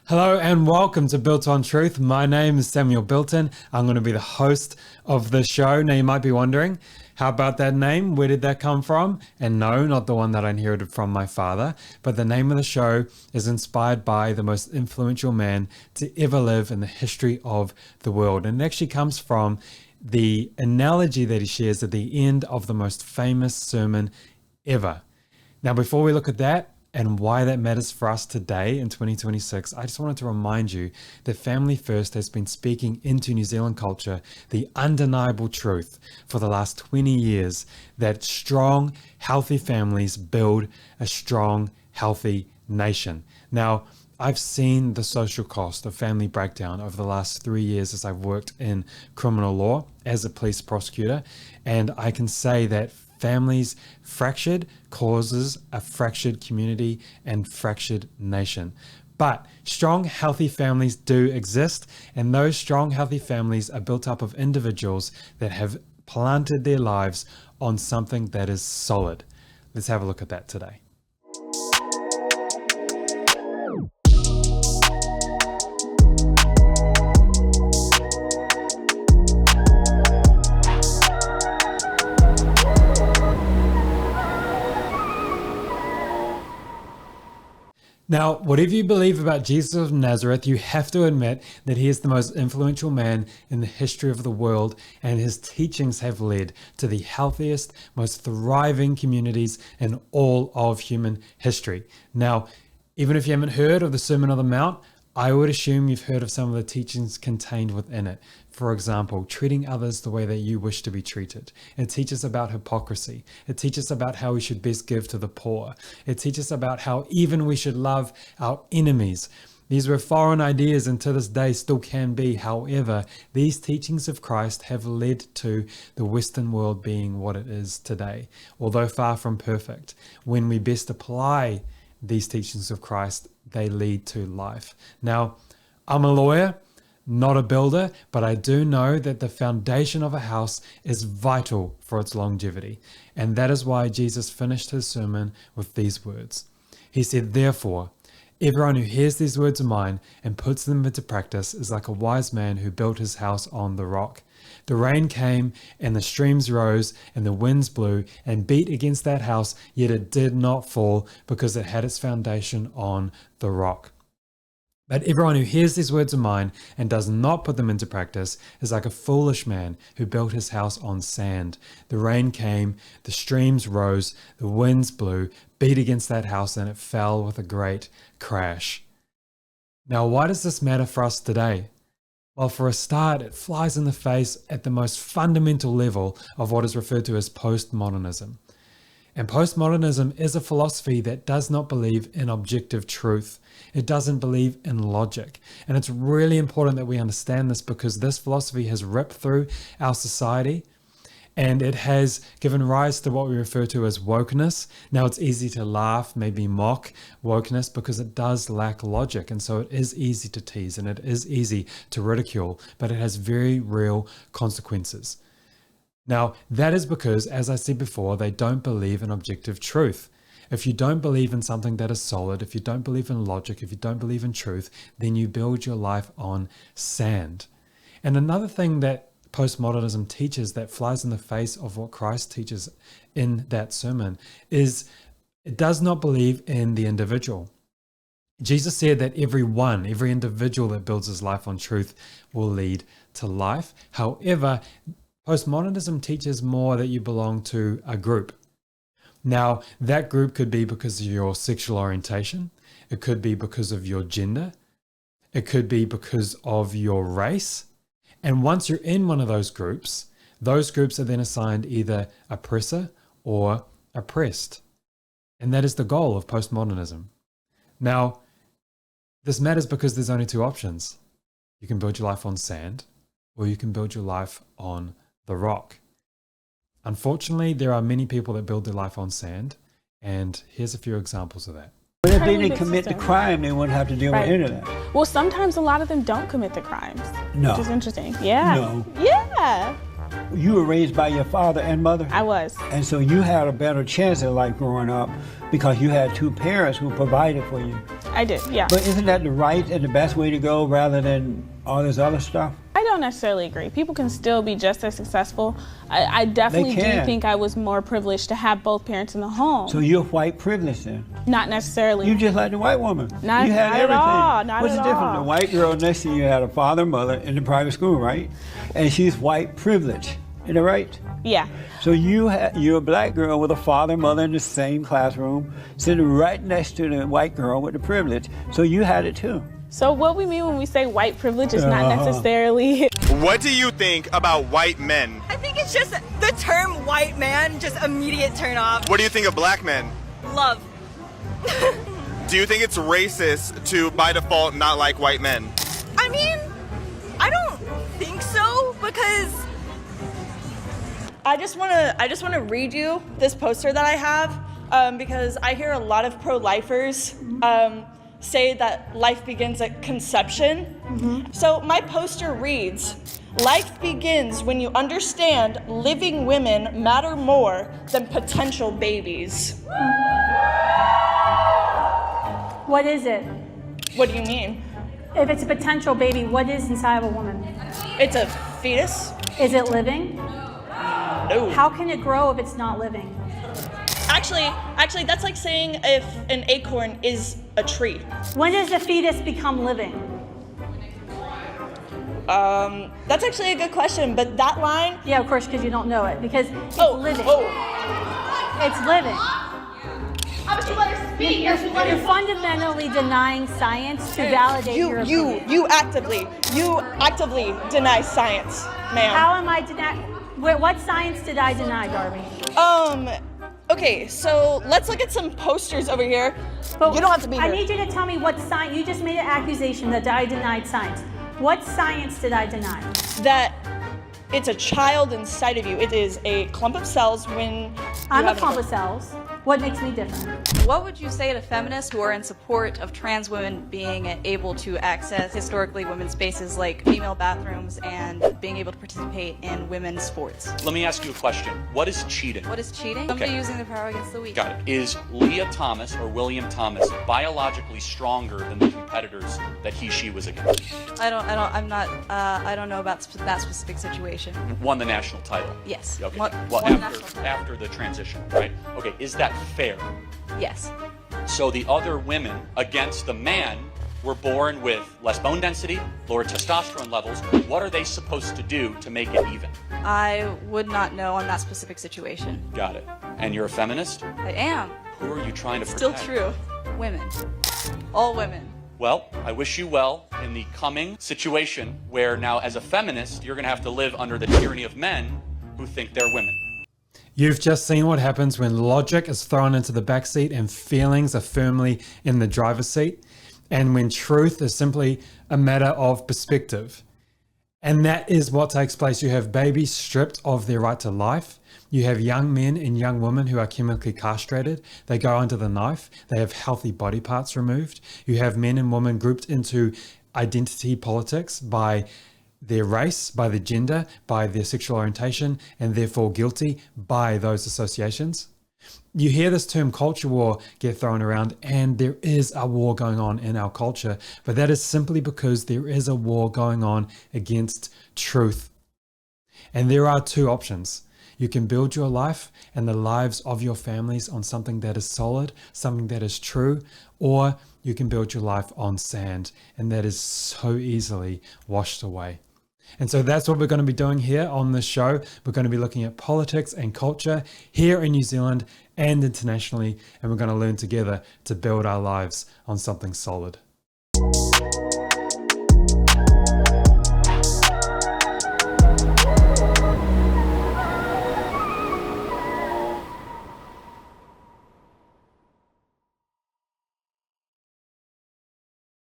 Hello and welcome to Built on Truth. My name is Samuel Bilton. I'm going to be the host of the show. Now you might be wondering, how about that name? Where did that come from? And no, not the one that I inherited from my father, but the name of the show is inspired by the most influential man to ever live in the history of the world. And it actually comes from the analogy that he shares at the end of the most famous sermon ever. Now, before we look at that, and why that matters for us today in 2026, I just wanted to remind you that Family First has been speaking into New Zealand culture the undeniable truth for the last 20 years that strong, healthy families build a strong, healthy nation. Now, I've seen the social cost of family breakdown over the last 3 years as I've worked in criminal law as a police prosecutor, and I can say that families fractured causes a fractured community and fractured nation. But strong, healthy families do exist, and those strong, healthy families are built up of individuals that have planted their lives on something that is solid. Let's have a look at that today. Now, whatever you believe about Jesus of Nazareth, you have to admit that he is the most influential man in the history of the world, and his teachings have led to the healthiest, most thriving communities in all of human history. Now, even if you haven't heard of the Sermon on the Mount, I would assume you've heard of some of the teachings contained within it. For example, treating others the way that you wish to be treated. It teaches about hypocrisy. It teaches about how we should best give to the poor. It teaches about how even we should love our enemies. These were foreign ideas and to this day still can be. However, these teachings of Christ have led to the Western world being what it is today, although far from perfect. When we best apply these teachings of Christ, they lead to life. Now, I'm a lawyer, not a builder, but I do know that the foundation of a house is vital for its longevity. And that is why Jesus finished his sermon with these words. He said, "Therefore, everyone who hears these words of mine and puts them into practice is like a wise man who built his house on the rock. The rain came and the streams rose and the winds blew and beat against that house, yet it did not fall because it had its foundation on the rock. But everyone who hears these words of mine and does not put them into practice is like a foolish man who built his house on sand. The rain came, the streams rose, the winds blew, beat against that house, and it fell with a great crash." Now, why does this matter for us today? Well, for a start, it flies in the face at the most fundamental level of what is referred to as postmodernism. And postmodernism is a philosophy that does not believe in objective truth. It doesn't believe in logic. And it's really important that we understand this because this philosophy has ripped through our society and it has given rise to what we refer to as wokeness. Now, it's easy to laugh, maybe mock wokeness because it does lack logic. And so it is easy to tease and it is easy to ridicule, but it has very real consequences. Now, that is because, as I said before, they don't believe in objective truth. If you don't believe in something that is solid, if you don't believe in logic, if you don't believe in truth, then you build your life on sand. And another thing that postmodernism teaches that flies in the face of what Christ teaches in that sermon is it does not believe in the individual. Jesus said that every individual that builds his life on truth will lead to life. However, postmodernism teaches more that you belong to a group. Now, that group could be because of your sexual orientation. It could be because of your gender. It could be because of your race. And once you're in one of those groups are then assigned either oppressor or oppressed. And that is the goal of postmodernism. Now, this matters because there's only two options. You can build your life on sand, or you can build your life on the rock. Unfortunately, there are many people that build their life on sand, and here's a few examples of that. But if they didn't commit the crime, they wouldn't have to deal with any of that. Well, sometimes a lot of them don't commit the crimes. No. Which is interesting. Yeah. No. Yeah. you were raised by your father and mother? I was. And so you had a better chance at life growing up because you had two parents who provided for you. I did, yeah. But isn't that the right and the best way to go rather than all this other stuff? I don't necessarily agree. People can still be just as successful. I definitely do think I was more privileged to have both parents in the home. So you're white privileged then? Not necessarily. You just like the white woman. Not, you had not everything. at all. Not What's at the difference? all. The white girl next to you had a father and mother in the private school, right? And she's white privileged. Isn't that right? Yeah. So you're a black girl with a father and mother in the same classroom, sitting right next to the white girl with the privilege. So you had it too. So what we mean when we say white privilege is not necessarily... What do you think about white men? I think it's just the term white man, just immediate turn off. What do you think of black men? Love. Do you think it's racist to, by default, not like white men? I mean, I don't think so, because I just want to read you this poster that I have because I hear a lot of pro-lifers say that life begins at conception. So my poster reads, "Life begins when you understand living women matter more than potential babies." What is it? What do you mean? If it's a potential baby, what is inside of a woman? It's a fetus? Is it living? No. How can it grow if it's not living? Actually, that's like saying if an acorn is a tree. When does the fetus become living? That's actually a good question, but that line... Yeah, of course, because you don't know it, because it's living. It's living. How about you let her speak? You're fundamentally denying science to validate your opinion. You actively deny science, ma'am. How am I denying? What science did I deny, Darby? Okay, so let's look at some posters over here. But you don't have to be here. I need you to tell me what science. You just made an accusation that I denied science. What science did I deny? That it's a child inside of you. It is a clump of cells when I'm a clump of cells. What makes me different? What would you say to feminists who are in support of trans women being able to access historically women's spaces like female bathrooms and being able to participate in women's sports? Let me ask you a question. What is cheating? What is cheating? Okay. Somebody using their power against the weak. Got it. Is Leah Thomas or William Thomas biologically stronger than the competitors that she was against? I don't know about that specific situation. Won the national title. Yes. Okay. Won After the transition, right? Okay. Is that fair? Yes. So the other women against the man were born with less bone density, lower testosterone levels. What are they supposed to do to make it even? I would not know on that specific situation. Got it. And you're a feminist? I am. Who are you trying to Still protect? true. Women. All women. Well, I wish you well in the coming situation where now as a feminist, you're going to have to live under the tyranny of men who think they're women. You've just seen what happens when logic is thrown into the backseat and feelings are firmly in the driver's seat, and when truth is simply a matter of perspective. And that is what takes place. You have babies stripped of their right to life. You have young men and young women who are chemically castrated. They go under the knife. They have healthy body parts removed. You have men and women grouped into identity politics by their race, by their gender, by their sexual orientation, and therefore guilty by those associations. You hear this term culture war get thrown around, and there is a war going on in our culture, but that is simply because there is a war going on against truth. And there are two options. You can build your life and the lives of your families on something that is solid, something that is true, or you can build your life on sand, and that is so easily washed away. And so that's what we're going to be doing here on this show. We're going to be looking at politics and culture here in New Zealand and internationally, and we're going to learn together to build our lives on something solid.